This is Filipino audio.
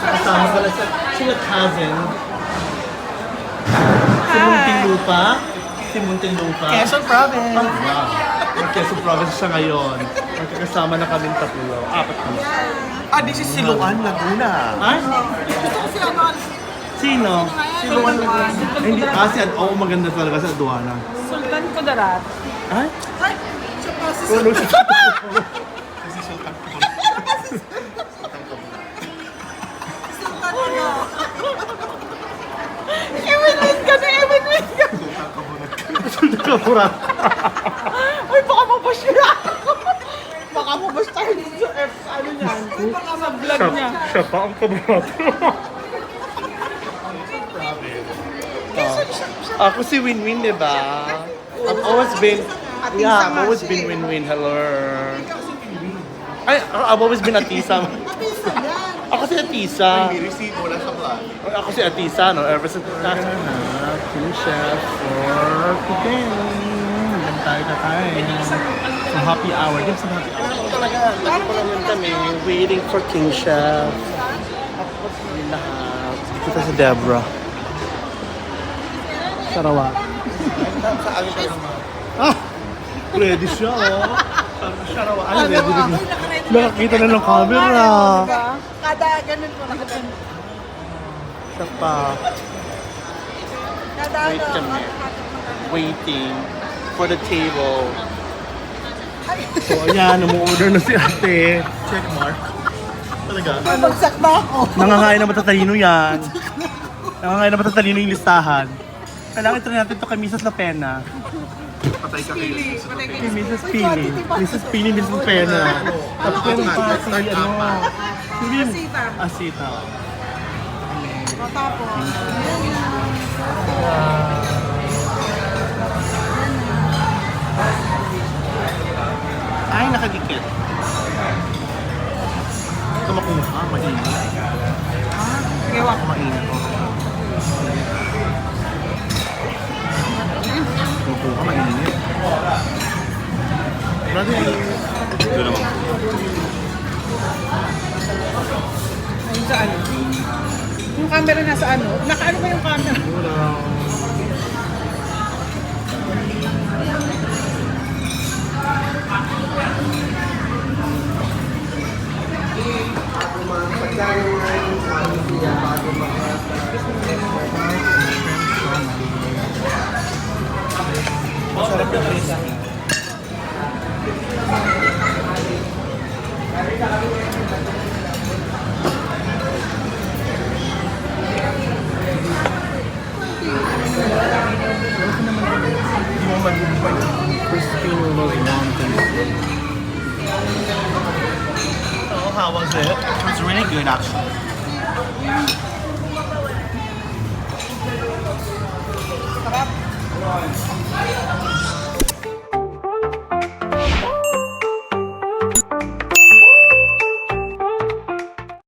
Kasama pala sila cousin. Si Muntinlupa. Si Muntinlupa. Quezon Province. Ah, wow. Quezon Province siya ngayon. Magkakasama na kaming tatlo. Apat kami. This is Siloan, Laguna. Ay? Gusto ko sila mga Sino? Siluan Laguna. Hindi. Oo, maganda talaga sa aduana. Sultan Kudarat. Ay? Ay, siya pa si Tulo siya. Sultan ano? I-win-win ka na, i-win-win ka. Sultan Kapurat. Uy, baka mabash niya. Baka mabash tayo dito sa ano niyan. Sa vlog niya. Siya pa ang kaburat. Ako si Winwin, di ba? I've always been, yeah, I've always been Winwin. Hello. Ay, I've always been Atisa. Ako si Atisa. receive mo lang sa vlog. Ako si Atisa, no? Ever since King Chef for today. Hanggang tayo kakain. So, happy hour. Yan sa happy hour. Talaga, lagi pa naman kami waiting for King Chef. Tapos yun lahat. Kita si Deborah. Sarawak. Sa amin tayo naman. Ah! Ready siya, oh. Sarawak. Ay, ready rin. Nakakita na ng camera. Kada ganun po nakaganon. Siya pa. Kada Wait kami. Waiting for the table. So, ayan. Umu-order na si ate. Check mark. Talaga? Bagsak na ako. Nangangain na matatalino yan. Nangangain na matatalino yung listahan. Kailangan try natin ito kay Mrs. La Pena. Patay ka kayo. Kay Mrs. Pini. Mrs. Pini, Mrs. La Pena. Tapos meron pa si Asita. Asita. O tapos. Ay, nakadikit. Ito makuha, mainit. Gawa ko. Mainit ko. Makuha, mainit. Brother, ito naman. Ayun sa ano? Yung camera nasa ano? Nakaano ba yung camera? Masarap yung presa. Hindi mo mag-upay. Crispy noodles mountain. Oh, how was it? It was really good actually.